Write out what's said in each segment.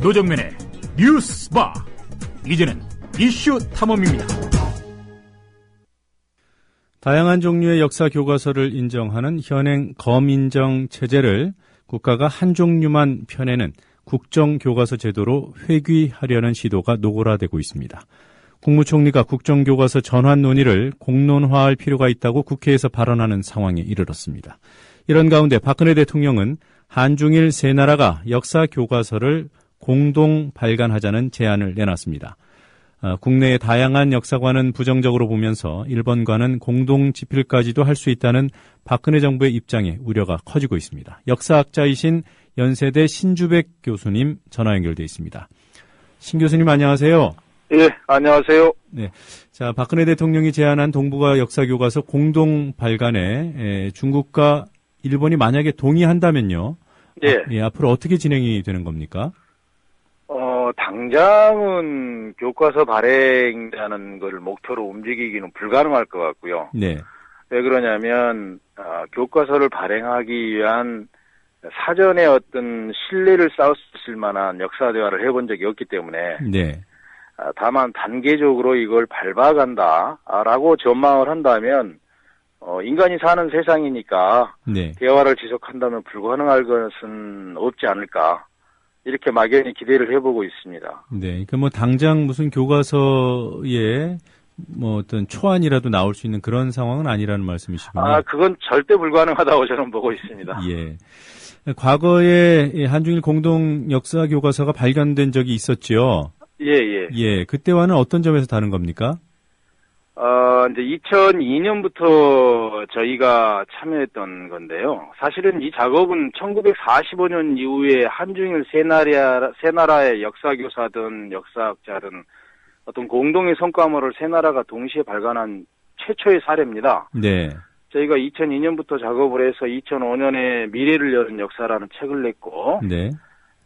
노정면의 뉴스바. 이제는 이슈 탐험입니다. 다양한 종류의 역사 교과서를 인정하는 현행 검인정 체제를 국가가 한 종류만 펴내는 국정교과서 제도로 회귀하려는 시도가 노골화되고 있습니다. 국무총리가 국정교과서 전환 논의를 공론화할 필요가 있다고 국회에서 발언하는 상황에 이르렀습니다. 이런 가운데 박근혜 대통령은 한중일 세 나라가 역사 교과서를 공동 발간하자는 제안을 내놨습니다. 국내의 다양한 역사관은 부정적으로 보면서 일본과는 공동 집필까지도 할 수 있다는 박근혜 정부의 입장에 우려가 커지고 있습니다. 역사학자이신 연세대 신주백 교수님 전화 연결돼 있습니다. 신 교수님 안녕하세요. 예, 안녕하세요. 네, 자 박근혜 대통령이 제안한 동북아 역사교과서 공동 발간에 중국과 일본이 만약에 동의한다면요. 예. 앞으로 어떻게 진행이 되는 겁니까? 당장은 교과서 발행이라는 걸 목표로 움직이기는 불가능할 것 같고요. 네. 왜 그러냐면, 교과서를 발행하기 위한 사전에 어떤 신뢰를 쌓을 수 있을 만한 역사 대화를 해본 적이 없기 때문에. 네. 다만 단계적으로 이걸 밟아간다라고 전망을 한다면, 인간이 사는 세상이니까. 네. 대화를 지속한다면 불가능할 것은 없지 않을까. 이렇게 막연히 기대를 해보고 있습니다. 네, 그러니까 뭐 당장 무슨 교과서에 뭐 어떤 초안이라도 나올 수 있는 그런 상황은 아니라는 말씀이시군요. 그건 절대 불가능하다고 저는 보고 있습니다. 예. 과거에 한중일 공동 역사 교과서가 발견된 적이 있었죠. 예. 예, 그때와는 어떤 점에서 다른 겁니까? 이제 2002년부터 저희가 참여했던 건데요. 사실은 이 작업은 1945년 이후에 한중일 세 나라의 역사교사든 역사학자든 어떤 공동의 성과물을 세 나라가 동시에 발간한 최초의 사례입니다. 네. 저희가 2002년부터 작업을 해서 2005년에 미래를 여는 역사라는 책을 냈고, 네.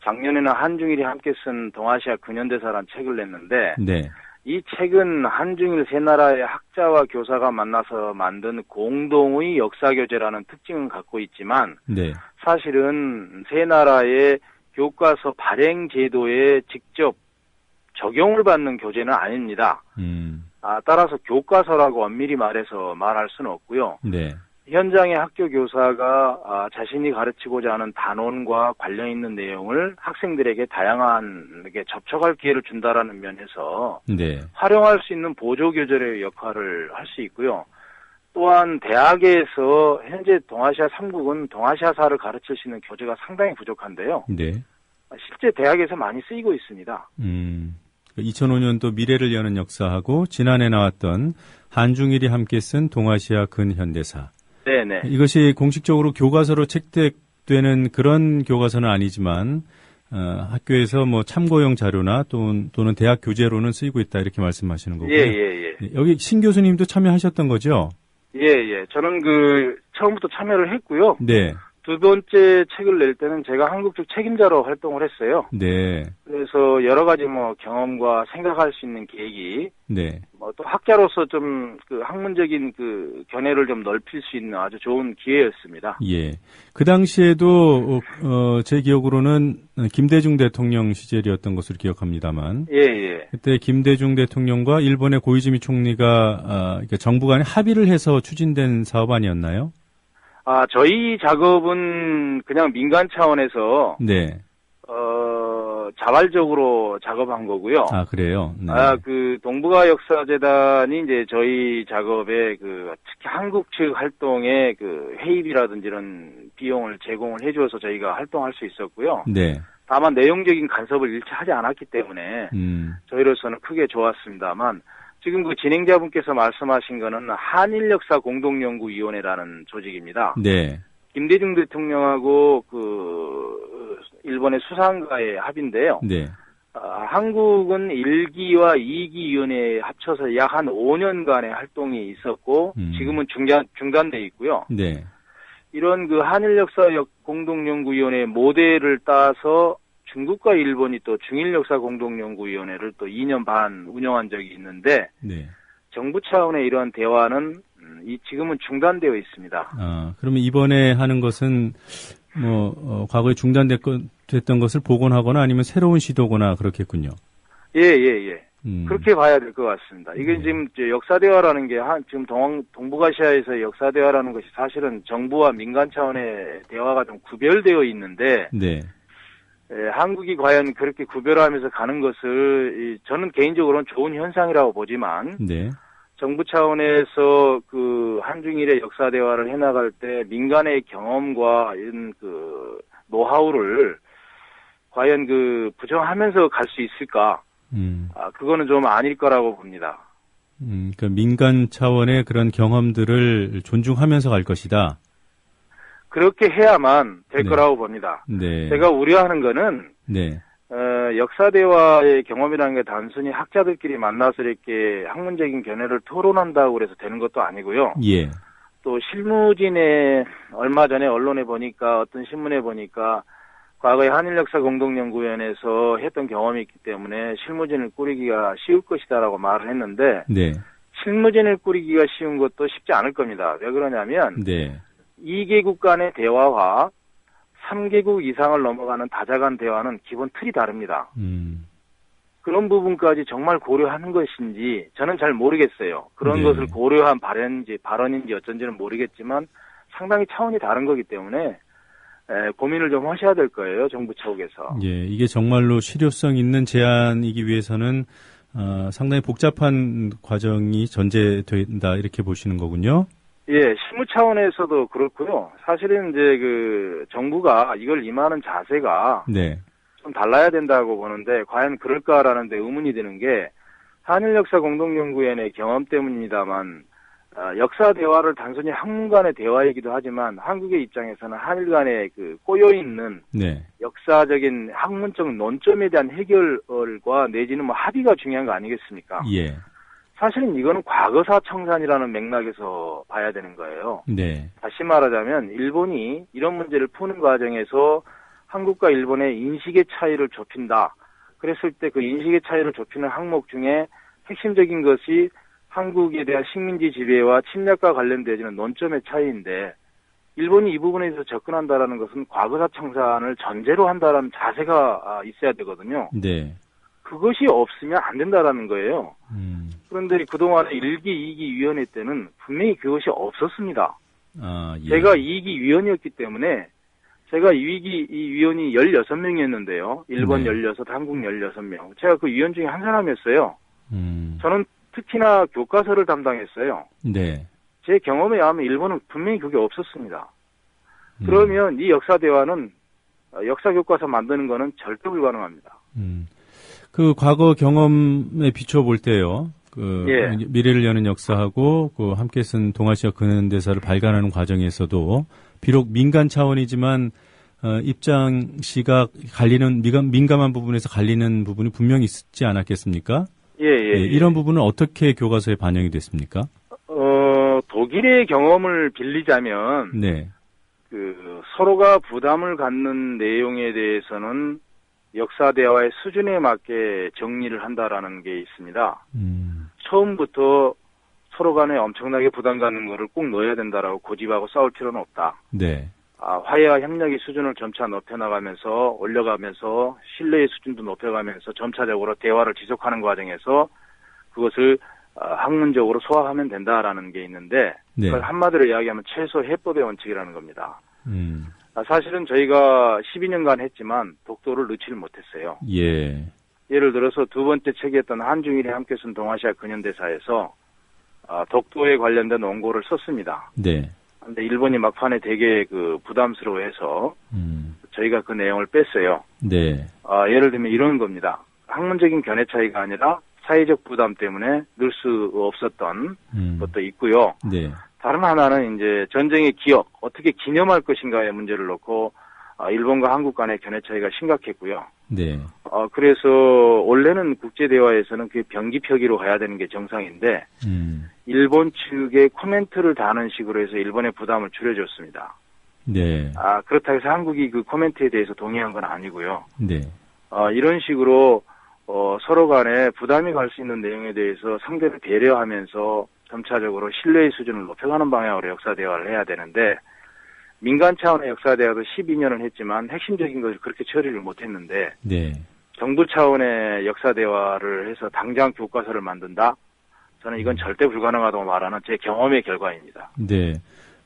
작년에는 한중일이 함께 쓴 동아시아 근현대사라는 책을 냈는데, 네. 이 책은 한중일 세 나라의 학자와 교사가 만나서 만든 공동의 역사교재라는 특징은 갖고 있지만 네. 사실은 세 나라의 교과서 발행 제도에 직접 적용을 받는 교재는 아닙니다. 따라서 교과서라고 엄밀히 말해서 말할 수는 없고요. 네. 현장의 학교 교사가 자신이 가르치고자 하는 단원과 관련 있는 내용을 학생들에게 다양하게 접촉할 기회를 준다라는 면에서 네. 활용할 수 있는 보조교재의 역할을 할 수 있고요. 또한 대학에서 현재 동아시아 3국은 동아시아사를 가르칠 수 있는 교재가 상당히 부족한데요. 네. 실제 대학에서 많이 쓰이고 있습니다. 2005년도 미래를 여는 역사하고 지난해 나왔던 한중일이 함께 쓴 동아시아 근현대사. 네네. 이것이 공식적으로 교과서로 채택되는 그런 교과서는 아니지만 학교에서 뭐 참고용 자료나 또는 대학 교재로는 쓰이고 있다 이렇게 말씀하시는 거고요. 예. 여기 신 교수님도 참여하셨던 거죠? 예. 저는 처음부터 참여를 했고요. 네. 두 번째 책을 낼 때는 제가 한국 쪽 책임자로 활동을 했어요. 네. 그래서 여러 가지 경험과 생각할 수 있는 계기, 네. 또 학자로서 좀 학문적인 견해를 좀 넓힐 수 있는 아주 좋은 기회였습니다. 예. 그 당시에도 제 기억으로는 김대중 대통령 시절이었던 것으로 기억합니다만. 예. 그때 김대중 대통령과 일본의 고이즈미 총리가 정부 간에 합의를 해서 추진된 사업 아니었나요? 저희 작업은 그냥 민간 차원에서 네. 자발적으로 작업한 거고요. 그래요? 네. 동북아 역사재단이 이제 저희 작업에 특히 한국 측 활동에 회의비라든지 이런 비용을 제공을 해줘서 저희가 활동할 수 있었고요. 네. 다만 내용적인 간섭을 일체 하지 않았기 때문에 저희로서는 크게 좋았습니다만 지금 진행자분께서 말씀하신 거는 한일역사공동연구위원회라는 조직입니다. 네. 김대중 대통령하고 일본의 수상가의 합인데요. 네. 한국은 1기와 2기 위원회에 합쳐서 약 한 5년간의 활동이 있었고 지금은 중단돼 있고요. 네. 이런 한일역사공동연구위원회 모델을 따서 중국과 일본이 또 중일역사공동연구위원회를 또 2년 반 운영한 적이 있는데 네. 정부 차원의 이러한 대화는 지금은 중단되어 있습니다. 그러면 이번에 하는 것은 과거에 됐던 것을 복원하거나 아니면 새로운 시도거나 그렇겠군요. 예. 그렇게 봐야 될 것 같습니다. 이게 지금 역사대화라는 게 지금 동북아시아에서 역사대화라는 것이 사실은 정부와 민간 차원의 대화가 좀 구별되어 있는데, 네. 한국이 과연 그렇게 구별하면서 가는 것을 저는 개인적으로는 좋은 현상이라고 보지만, 네. 정부 차원에서 그 한중일의 역사 대화를 해나갈 때 민간의 경험과 이런 그 노하우를 과연 부정하면서 갈 수 있을까? 그거는 좀 아닐 거라고 봅니다. 그러니까 민간 차원의 그런 경험들을 존중하면서 갈 것이다. 그렇게 해야만 될 네. 거라고 봅니다. 네. 제가 우려하는 거는 네. 역사 대화의 경험이라는 게 단순히 학자들끼리 만나서 이렇게 학문적인 견해를 토론한다고 그래서 되는 것도 아니고요. 예. 또 실무진에 얼마 전에 언론에 보니까 어떤 신문에 보니까 과거에 한일역사공동연구원에서 했던 경험이 있기 때문에 실무진을 꾸리기가 쉬울 것이다라고 말을 했는데 네. 실무진을 꾸리기가 쉬운 것도 쉽지 않을 겁니다. 왜 그러냐면 네. 2개국 간의 대화와 3개국 이상을 넘어가는 다자간 대화는 기본 틀이 다릅니다. 그런 부분까지 정말 고려하는 것인지 저는 잘 모르겠어요. 그런 네. 것을 고려한 발언인지 어쩐지는 모르겠지만 상당히 차원이 다른 거기 때문에 고민을 좀 하셔야 될 거예요. 정부 측에서. 예, 이게 정말로 실효성 있는 제안이기 위해서는 상당히 복잡한 과정이 전제된다 이렇게 보시는 거군요. 예, 실무 차원에서도 그렇고요. 사실은 이제 정부가 이걸 임하는 자세가 네. 좀 달라야 된다고 보는데 과연 그럴까라는 데 의문이 드는 게 한일역사공동연구원의 경험 때문입니다만 역사 대화를 단순히 학문 간의 대화이기도 하지만 한국의 입장에서는 한일 간의 꼬여있는 네. 역사적인 학문적 논점에 대한 해결과 내지는 합의가 중요한 거 아니겠습니까? 예. 사실은 이거는 과거사 청산이라는 맥락에서 봐야 되는 거예요. 네. 다시 말하자면 일본이 이런 문제를 푸는 과정에서 한국과 일본의 인식의 차이를 좁힌다. 그랬을 때 그 인식의 차이를 좁히는 항목 중에 핵심적인 것이 한국에 대한 식민지 지배와 침략과 관련되지는 논점의 차이인데 일본이 이 부분에 대해서 접근한다라는 것은 과거사 청산을 전제로 한다라는 자세가 있어야 되거든요. 네. 그것이 없으면 안 된다라는 거예요. 그런데 그동안에 1기, 2기 위원회 때는 분명히 그것이 없었습니다. 예. 제가 2기 위원이었기 때문에 제가 2기 위원이 16명이었는데요. 일본 네. 16, 한국 16명. 제가 그 위원 중에 한 사람이었어요. 저는 특히나 교과서를 담당했어요. 네. 제 경험에 의하면 일본은 분명히 그게 없었습니다. 그러면 이 역사 대화는 역사 교과서 만드는 거는 절대 불가능합니다. 그 과거 경험에 비춰볼 때요. 예. 미래를 여는 역사하고 함께 쓴 동아시아 근현대사를 발간하는 과정에서도 비록 민간 차원이지만 입장 시각 갈리는 민감한 부분에서 갈리는 부분이 분명히 있지 않았겠습니까? 예. 이런 부분은 어떻게 교과서에 반영이 됐습니까? 독일의 경험을 빌리자면 네. 서로가 부담을 갖는 내용에 대해서는 역사 대화의 수준에 맞게 정리를 한다라는 게 있습니다. 처음부터 서로 간에 엄청나게 부담 갖는 거를 꼭 넣어야 된다라고 고집하고 싸울 필요는 없다. 네. 화해와 협력의 수준을 점차 높여나가면서 올려가면서 신뢰의 수준도 높여가면서 점차적으로 대화를 지속하는 과정에서 그것을 학문적으로 소화하면 된다라는 게 있는데 네. 그걸 한마디로 이야기하면 최소 해법의 원칙이라는 겁니다. 사실은 저희가 12년간 했지만 독도를 넣지를 못했어요. 예. 예를 들어서 두 번째 책이었던 한중일이 함께 쓴 동아시아 근현대사에서 독도에 관련된 원고를 썼습니다. 네. 근데 일본이 막판에 되게 부담스러워해서 저희가 그 내용을 뺐어요. 네. 예를 들면 이런 겁니다. 학문적인 견해 차이가 아니라 사회적 부담 때문에 넣을 수 없었던 것도 있고요. 네. 다른 하나는 이제 전쟁의 기억, 어떻게 기념할 것인가의 문제를 놓고 일본과 한국 간의 견해 차이가 심각했고요. 네. 그래서 원래는 국제대화에서는 그게 병기표기로 가야 되는 게 정상인데 일본 측의 코멘트를 다하는 식으로 해서 일본의 부담을 줄여줬습니다. 네. 그렇다고 해서 한국이 그 코멘트에 대해서 동의한 건 아니고요. 네. 이런 식으로 서로 간에 부담이 갈 수 있는 내용에 대해서 상대를 배려하면서 점차적으로 신뢰의 수준을 높여가는 방향으로 역사 대화를 해야 되는데 민간 차원의 역사 대화도 12년을 했지만 핵심적인 것을 그렇게 처리를 못했는데 네. 정부 차원의 역사 대화를 해서 당장 교과서를 만든다? 저는 이건 절대 불가능하다고 말하는 제 경험의 결과입니다. 네.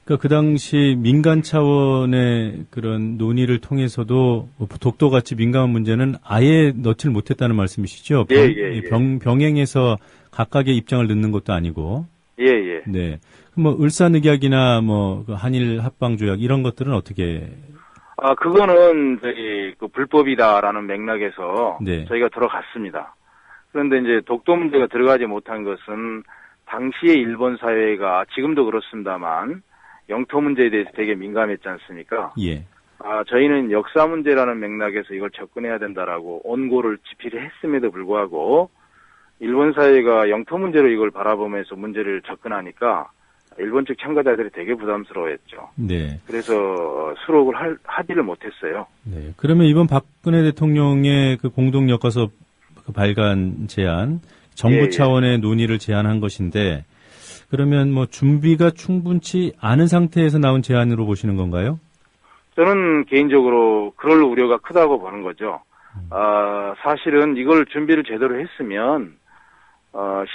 그러니까 그 당시 민간 차원의 그런 논의를 통해서도 독도같이 민감한 문제는 아예 넣지를 못했다는 말씀이시죠? 예. 병행해서 각각의 입장을 넣는 것도 아니고. 예. 네. 뭐 을사늑약이나 뭐 한일 합방 조약 이런 것들은 어떻게? 그거는 저기 그 불법이다라는 맥락에서 네. 저희가 들어갔습니다. 그런데 이제 독도 문제가 들어가지 못한 것은 당시의 일본 사회가 지금도 그렇습니다만 영토 문제에 대해서 되게 민감했지 않습니까? 예. 저희는 역사 문제라는 맥락에서 이걸 접근해야 된다라고 원고를 집필을 했음에도 불구하고 일본 사회가 영토 문제로 이걸 바라보면서 문제를 접근하니까 일본 측 참가자들이 되게 부담스러워했죠. 네. 그래서 수록을 하지를 못했어요. 네. 그러면 이번 박근혜 대통령의 그 공동 역과서 그 발간 제안, 정부 차원의 논의를 제안한 것인데, 그러면 뭐 준비가 충분치 않은 상태에서 나온 제안으로 보시는 건가요? 저는 개인적으로 그럴 우려가 크다고 보는 거죠. 사실은 이걸 준비를 제대로 했으면,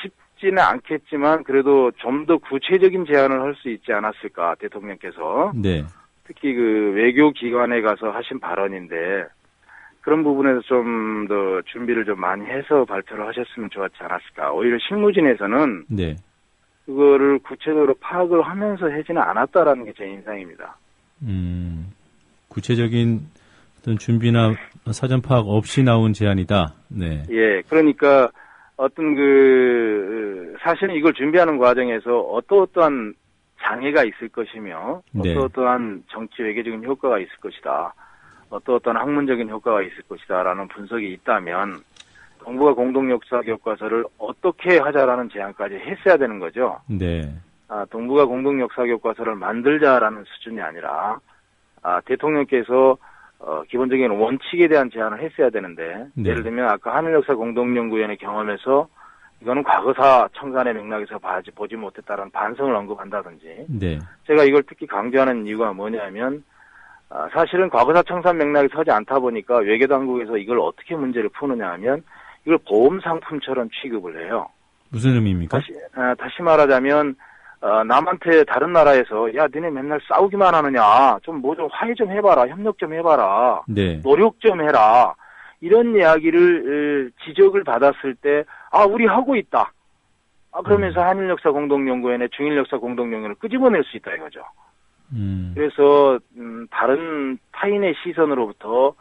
쉽지는 않겠지만, 그래도 좀 더 구체적인 제안을 할 수 있지 않았을까, 대통령께서. 네. 특히 그 외교기관에 가서 하신 발언인데, 그런 부분에서 좀 더 준비를 좀 많이 해서 발표를 하셨으면 좋았지 않았을까. 오히려 실무진에서는 네. 그거를 구체적으로 파악을 하면서 하지는 않았다라는 게 제 인상입니다. 구체적인 어떤 준비나 사전 파악 없이 나온 제안이다. 네. 예, 그러니까 어떤 사실은 이걸 준비하는 과정에서 어떠한 장애가 있을 것이며, 네. 어떠한 정치 외교적인 효과가 있을 것이다. 어떤 학문적인 효과가 있을 것이다라는 분석이 있다면 정부가 공동 역사 교과서를 어떻게 하자라는 제안까지 했어야 되는 거죠. 네. 동북아 공동 역사 교과서를 만들자라는 수준이 아니라 대통령께서 기본적인 원칙에 대한 제안을 했어야 되는데 네. 예를 들면 아까 한일역사 공동연구위원회 경험에서 이거는 과거사 청산의 맥락에서 보지 못했다는 반성을 언급한다든지 네. 제가 이걸 특히 강조하는 이유가 뭐냐면 사실은 과거사 청산 맥락에 서지 않다 보니까 외교당국에서 이걸 어떻게 문제를 푸느냐 하면 이걸 보험상품처럼 취급을 해요. 무슨 의미입니까? 다시 말하자면 남한테 다른 나라에서 야 너네 맨날 싸우기만 하느냐 좀 화해 좀 해봐라 협력 좀 해봐라 네. 노력 좀 해라 이런 이야기를 지적을 받았을 때 우리 하고 있다. 그러면서 한일역사 공동연구원에 중일역사 공동연구원을 끄집어낼 수 있다 이거죠. 그래서 다른 타인의 시선으로부터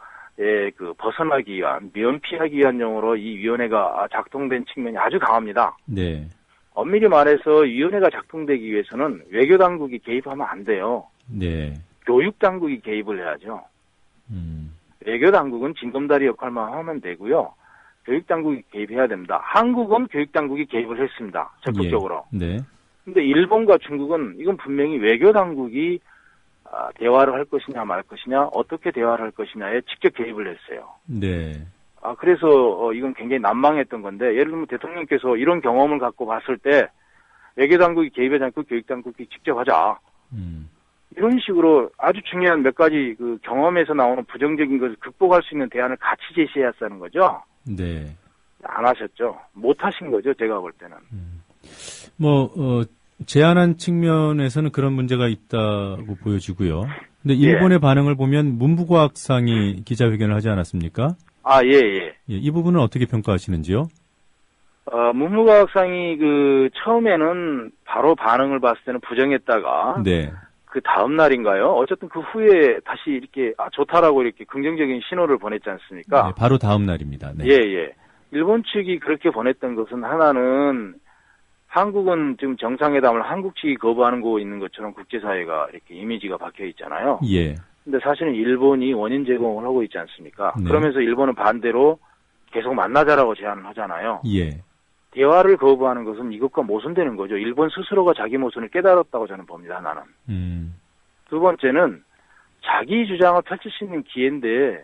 벗어나기 위한 면피하기 위한 용어로 이 위원회가 작동된 측면이 아주 강합니다. 네. 엄밀히 말해서 위원회가 작동되기 위해서는 외교당국이 개입하면 안 돼요. 네. 교육당국이 개입을 해야죠. 외교당국은 징검다리 역할만 하면 되고요. 교육당국이 개입해야 됩니다. 한국은 교육당국이 개입을 했습니다. 적극적으로. 예. 네. 근데 일본과 중국은 이건 분명히 외교당국이 대화를 할 것이냐 말 것이냐 어떻게 대화를 할 것이냐에 직접 개입을 했어요. 네. 그래서 이건 굉장히 난망했던 건데 예를 들면 대통령께서 이런 경험을 갖고 봤을 때 외교당국이 개입하지 않고 교육당국이 직접 하자. 이런 식으로 아주 중요한 몇 가지 그 경험에서 나오는 부정적인 것을 극복할 수 있는 대안을 같이 제시해야 하는 거죠. 네. 안 하셨죠. 못 하신 거죠. 제가 볼 때는. 제안한 측면에서는 그런 문제가 있다고 보여지고요. 근데 일본의 반응을 보면 문부과학상이 기자회견을 하지 않았습니까? 예. 이 부분은 어떻게 평가하시는지요? 문부과학상이 처음에는 바로 반응을 봤을 때는 부정했다가 네. 그 다음 날인가요? 어쨌든 그 후에 다시 이렇게 좋다라고 이렇게 긍정적인 신호를 보냈지 않습니까? 네, 바로 다음 날입니다. 네. 예. 일본 측이 그렇게 보냈던 것은 하나는 한국은 지금 정상회담을 한국 측이 거부하는 거 있는 것처럼 국제사회가 이렇게 이미지가 박혀 있잖아요. 예. 근데 사실은 일본이 원인 제공을 하고 있지 않습니까? 네. 그러면서 일본은 반대로 계속 만나자라고 제안을 하잖아요. 예. 대화를 거부하는 것은 이것과 모순되는 거죠. 일본 스스로가 자기 모순을 깨달았다고 저는 봅니다, 하나는. 두 번째는 자기 주장을 펼칠 수 있는 기회인데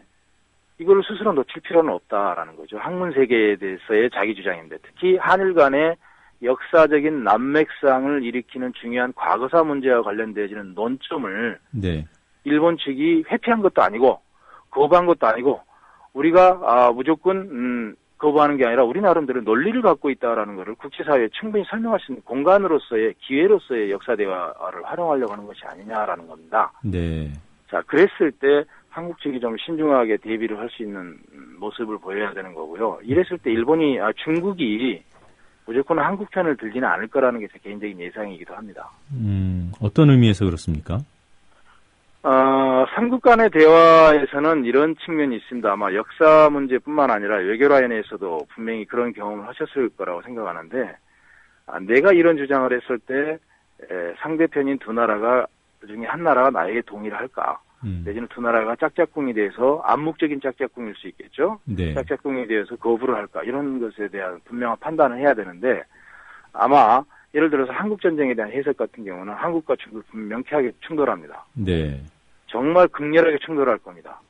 이걸 스스로 놓칠 필요는 없다라는 거죠. 학문 세계에 대해서의 자기 주장인데 특히 한일 간의 역사적인 난맥상을 일으키는 중요한 과거사 문제와 관련되어지는 논점을 네. 일본 측이 회피한 것도 아니고 거부한 것도 아니고 우리가 무조건 거부하는 게 아니라 우리 나름대로 논리를 갖고 있다라는 것을 국제사회에 충분히 설명할 수 있는 공간으로서의 기회로서의 역사 대화를 활용하려고 하는 것이 아니냐라는 겁니다. 네. 자, 그랬을 때 한국 측이 좀 신중하게 대비를 할 수 있는 모습을 보여야 되는 거고요. 이랬을 때 중국이 무조건 한국 편을 들지는 않을 거라는 게 제 개인적인 예상이기도 합니다. 어떤 의미에서 그렇습니까? 삼국 간의 대화에서는 이런 측면이 있습니다. 아마 역사 문제뿐만 아니라 외교 라인에서도 분명히 그런 경험을 하셨을 거라고 생각하는데, 내가 이런 주장을 했을 때 상대편인 두 나라가 그중에 한 나라가 나에게 동의를 할까? 내지는 두 나라가 짝짝꿍이 돼서 암묵적인 짝짝꿍일 수 있겠죠. 네. 짝짝꿍에 대해서 거부를 할까? 이런 것에 대한 분명한 판단을 해야 되는데, 아마 예를 들어서 한국전쟁에 대한 해석 같은 경우는 한국과 중국이 명쾌하게 충돌합니다. 네. 정말 극렬하게 충돌할 겁니다.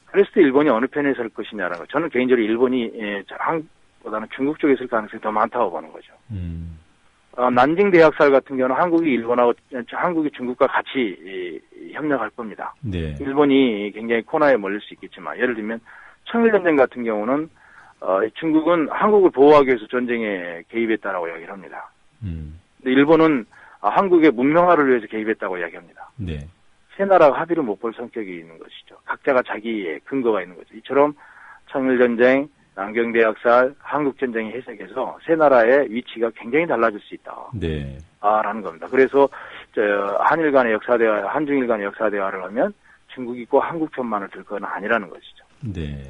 그랬을 때 일본이 어느 편에 설 것이냐라는 거. 저는 개인적으로 일본이 한국보다는 중국 쪽에 있을 가능성이 더 많다고 보는 거죠. 난징 대학살 같은 경우는 한국이 중국과 같이 협력할 겁니다. 네. 일본이 굉장히 코너에 몰릴 수 있겠지만, 예를 들면 청일전쟁 같은 경우는 중국은 한국을 보호하기 위해서 전쟁에 개입했다라고 이야기를 합니다. 근데 일본은 한국의 문명화를 위해서 개입했다고 이야기합니다. 네. 세 나라가 합의를 못 볼 성격이 있는 것이죠. 각자가 자기의 근거가 있는 거죠. 이처럼 청일전쟁, 남경대학살, 한국전쟁의 해석에서 세 나라의 위치가 굉장히 달라질 수 있다. 네. 라는 겁니다. 그래서 한일 간의 역사대화, 한중일 간의 역사대화를 하면 중국이 꼭 한국 편만을 들 건 아니라는 것이죠. 네.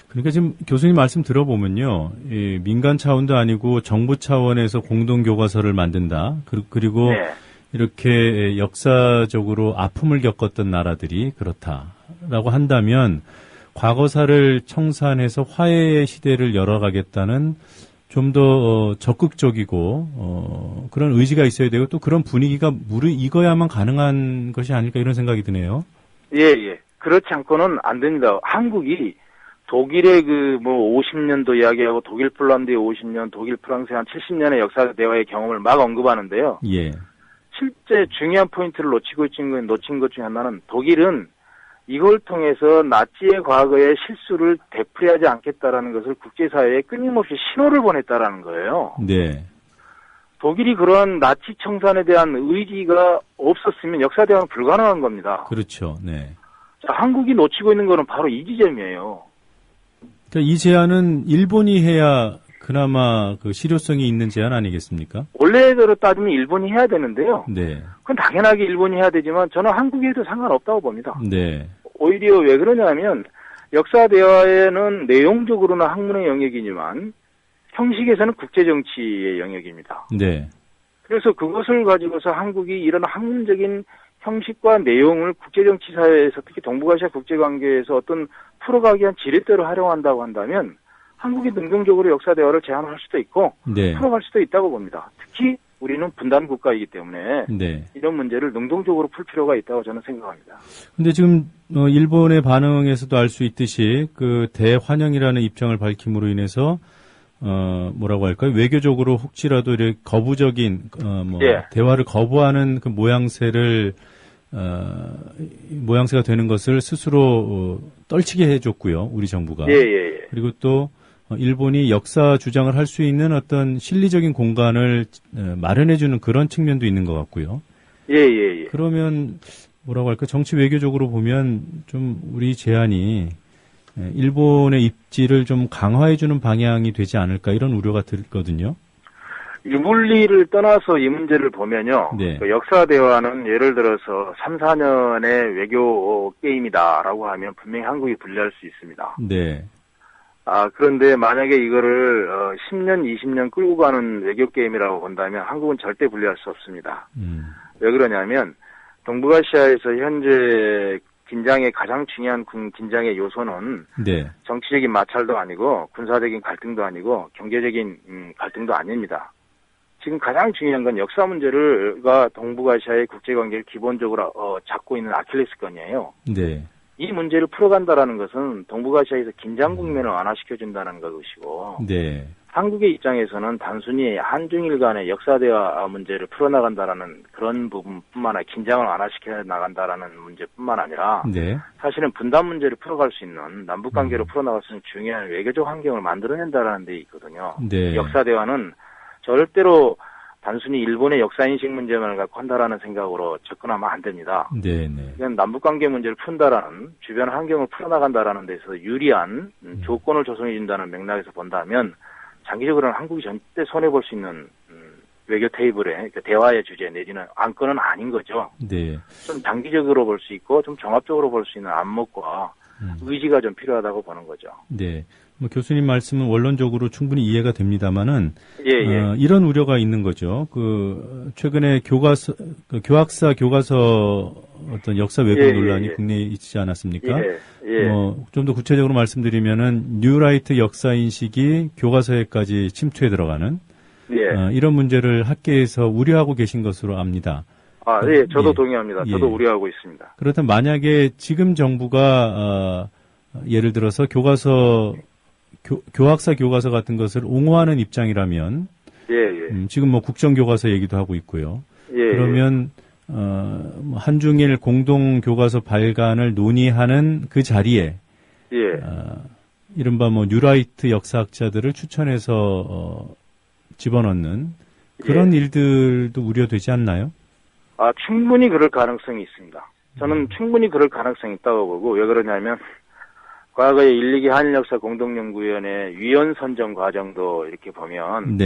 그러니까 지금 교수님 말씀 들어보면요, 이 민간 차원도 아니고 정부 차원에서 공동 교과서를 만든다. 그리고 네. 이렇게 역사적으로 아픔을 겪었던 나라들이 그렇다라고 한다면 과거사를 청산해서 화해의 시대를 열어가겠다는 좀 더 적극적이고 그런 의지가 있어야 되고 또 그런 분위기가 무르익어야만 가능한 것이 아닐까 이런 생각이 드네요. 예. 그렇지 않고는 안 됩니다. 한국이 독일의 50년도 이야기하고 독일 폴란드의 50년, 독일 프랑스의 한 70년의 역사 대화의 경험을 막 언급하는데요. 예. 실제 중요한 포인트를 놓친 것 중에 하나는 독일은 이걸 통해서 나치의 과거의 실수를 되풀이하지 않겠다라는 것을 국제사회에 끊임없이 신호를 보냈다라는 거예요. 네. 독일이 그러한 나치 청산에 대한 의지가 없었으면 역사 대화는 불가능한 겁니다. 그렇죠. 네. 자, 한국이 놓치고 있는 거는 바로 이 지점이에요. 그러니까 이 제안은 일본이 해야 그나마 그 실효성이 있는 제안 아니겠습니까? 원래대로 따지면 일본이 해야 되는데요. 네. 그건 당연하게 일본이 해야 되지만 저는 한국이 해도 상관없다고 봅니다. 네. 오히려 왜 그러냐면 역사 대화에는 내용적으로는 학문의 영역이지만 형식에서는 국제정치의 영역입니다. 네. 그래서 그것을 가지고서 한국이 이런 학문적인 형식과 내용을 국제정치 사회에서 특히 동북아시아 국제관계에서 어떤 풀어가기 위한 지렛대로 활용한다고 한다면 한국이 능동적으로 역사 대화를 제안할 수도 있고 네. 풀어갈 수도 있다고 봅니다. 특히 우리는 분단 국가이기 때문에 네. 이런 문제를 능동적으로 풀 필요가 있다고 저는 생각합니다. 근데 지금 일본의 반응에서도 알 수 있듯이 그 대환영이라는 입장을 밝힘으로 인해서 뭐라고 할까요? 외교적으로 혹시라도 이렇게 거부적인 예. 대화를 거부하는 그 모양새가 되는 것을 스스로 떨치게 해줬고요. 우리 정부가. 예. 그리고 또 일본이 역사 주장을 할 수 있는 어떤 실리적인 공간을 마련해주는 그런 측면도 있는 것 같고요. 예. 그러면 뭐라고 할까? 정치 외교적으로 보면 좀 우리 제안이 일본의 입지를 좀 강화해주는 방향이 되지 않을까 이런 우려가 들거든요. 유불리를 떠나서 이 문제를 보면요. 네. 그 역사 대화는 예를 들어서 3, 4년의 외교 게임이다라고 하면 분명히 한국이 불리할 수 있습니다. 네. 그런데 만약에 이거를 10년, 20년 끌고 가는 외교 게임이라고 본다면 한국은 절대 불리할 수 없습니다. 왜 그러냐면 동북아시아에서 현재 긴장의 가장 중요한 긴장의 요소는 네. 정치적인 마찰도 아니고 군사적인 갈등도 아니고 경제적인 갈등도 아닙니다. 지금 가장 중요한 건 역사 문제가 동북아시아의 국제관계를 기본적으로 잡고 있는 아킬레스건이에요. 네. 이 문제를 풀어간다라는 것은 동북아시아에서 긴장 국면을 완화시켜준다는 것이고 네. 한국의 입장에서는 단순히 한중일 간의 역사대화 문제를 풀어나간다라는 그런 부분뿐만 아니라 긴장을 완화시켜 나간다라는 문제뿐만 아니라 네. 사실은 분단 문제를 풀어갈 수 있는 남북관계를 풀어나갈 수 있는 중요한 외교적 환경을 만들어낸다라는 데 있거든요. 네. 역사대화는 절대로 단순히 일본의 역사인식 문제만을 갖고 한다라는 생각으로 접근하면 안 됩니다. 네, 네. 그냥 남북관계 문제를 푼다라는 주변 환경을 풀어나간다라는 데서 유리한 조건을 조성해 준다는 맥락에서 본다면 장기적으로는 한국이 절대 손해볼 수 있는 외교 테이블의 그러니까 대화의 주제 내지는 안건은 아닌 거죠. 네. 좀 장기적으로 볼 수 있고 좀 종합적으로 볼 수 있는 안목과 의지가 좀 필요하다고 보는 거죠. 네. 뭐 교수님 말씀은 원론적으로 충분히 이해가 됩니다만은 예. 이런 우려가 있는 거죠. 최근에 교학사 교과서 어떤 역사 왜곡 논란이 국내에 있지 않았습니까? 좀 더 구체적으로 말씀드리면은 뉴라이트 역사 인식이 교과서에까지 침투해 들어가는 이런 문제를 학계에서 우려하고 계신 것으로 압니다. 예, 저도 동의합니다. 저도 우려하고 있습니다. 그렇다면 만약에 지금 정부가 예를 들어서 교학사 교과서 같은 것을 옹호하는 입장이라면, 지금 뭐 국정교과서 얘기도 하고 있고요. 그러면 한중일 공동 교과서 발간을 논의하는 그 자리에, 이른바 뭐 뉴라이트 역사학자들을 추천해서 집어넣는 그런 일들도 우려되지 않나요? 충분히 그럴 가능성이 있습니다. 저는 충분히 그럴 가능성이 있다고 보고, 왜 그러냐면 과거에 1, 2기 한일역사 공동연구위원회 위원 선정 과정도 이렇게 보면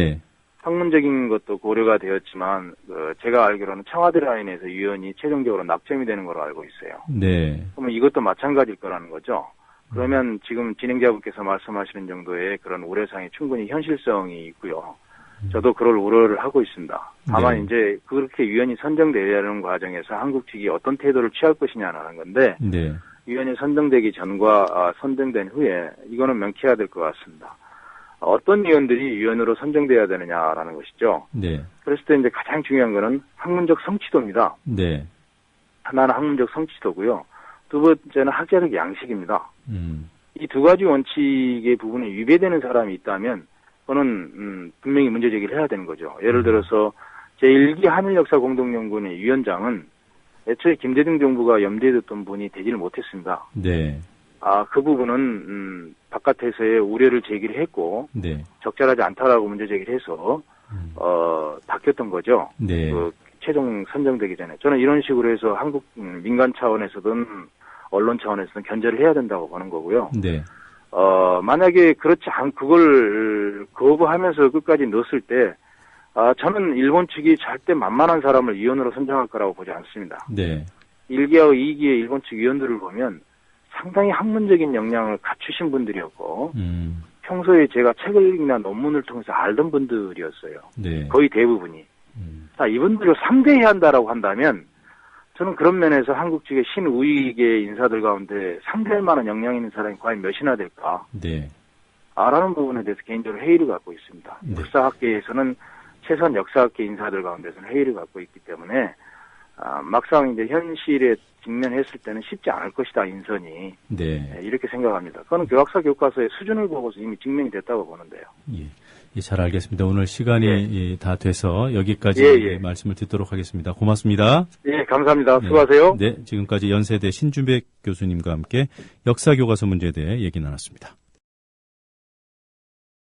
학문적인 것도 고려가 되었지만 제가 알기로는 청와대 라인에서 위원이 최종적으로 낙점이 되는 걸로 알고 있어요. 그러면 이것도 마찬가지일 거라는 거죠. 그러면 지금 진행자분께서 말씀하시는 정도의 그런 우려사항이 충분히 현실성이 있고요. 저도 그럴 우려를 하고 있습니다. 다만 이제 그렇게 위원이 선정되는 과정에서 한국 측이 어떤 태도를 취할 것이냐는 건데 위원이 선정되기 전과 선정된 후에 이거는 명쾌해야 될 것 같습니다. 어떤 위원들이 위원으로 선정돼야 되느냐라는 것이죠. 그랬을 때 이제 가장 중요한 거는 학문적 성취도입니다. 하나는 학문적 성취도고요. 두 번째는 학자적 양식입니다. 이 두 가지 원칙의 부분에 위배되는 사람이 있다면 그거는 분명히 문제 제기를 해야 되는 거죠. 예를 들어서 제1기 한일역사 공동연구원의 위원장은 애초에 김대중 정부가 염두에 뒀던 분이 되지를 못했습니다. 그 부분은 바깥에서의 우려를 제기를 했고 적절하지 않다라고 문제 제기를 해서 바뀌었던 거죠. 최종 선정되기 전에 저는 이런 식으로 해서 한국 민간 차원에서든 언론 차원에서든 견제를 해야 된다고 보는 거고요. 만약에 그렇지 그걸 거부하면서 끝까지 넣었을 때 저는 일본 측이 절대 만만한 사람을 위원으로 선정할 거라고 보지 않습니다. 1기하고 2기의 일본 측 위원들을 보면 상당히 학문적인 역량을 갖추신 분들이었고 평소에 제가 책이나 논문을 통해서 알던 분들이었어요. 거의 대부분이. 이분들을 상대해야 한다라고 한다면 저는 그런 면에서 한국 측의 신우익의 인사들 가운데 상대할 만한 역량 있는 사람이 과연 몇이나 될까? 라는 부분에 대해서 개인적으로 회의를 갖고 있습니다. 역사학계에서는 최소한 역사학계 인사들 가운데서는 회의를 갖고 있기 때문에 막상 이제 현실에 직면했을 때는 쉽지 않을 것이다, 인선이. 이렇게 생각합니다. 그건 교학사 교과서의 수준을 보고서 이미 증명이 됐다고 보는데요. 잘 알겠습니다. 오늘 시간이 다 돼서 여기까지 말씀을 듣도록 하겠습니다. 고맙습니다. 감사합니다. 수고하세요. 지금까지 연세대 신준백 교수님과 함께 역사 교과서 문제에 대해 얘기 나눴습니다.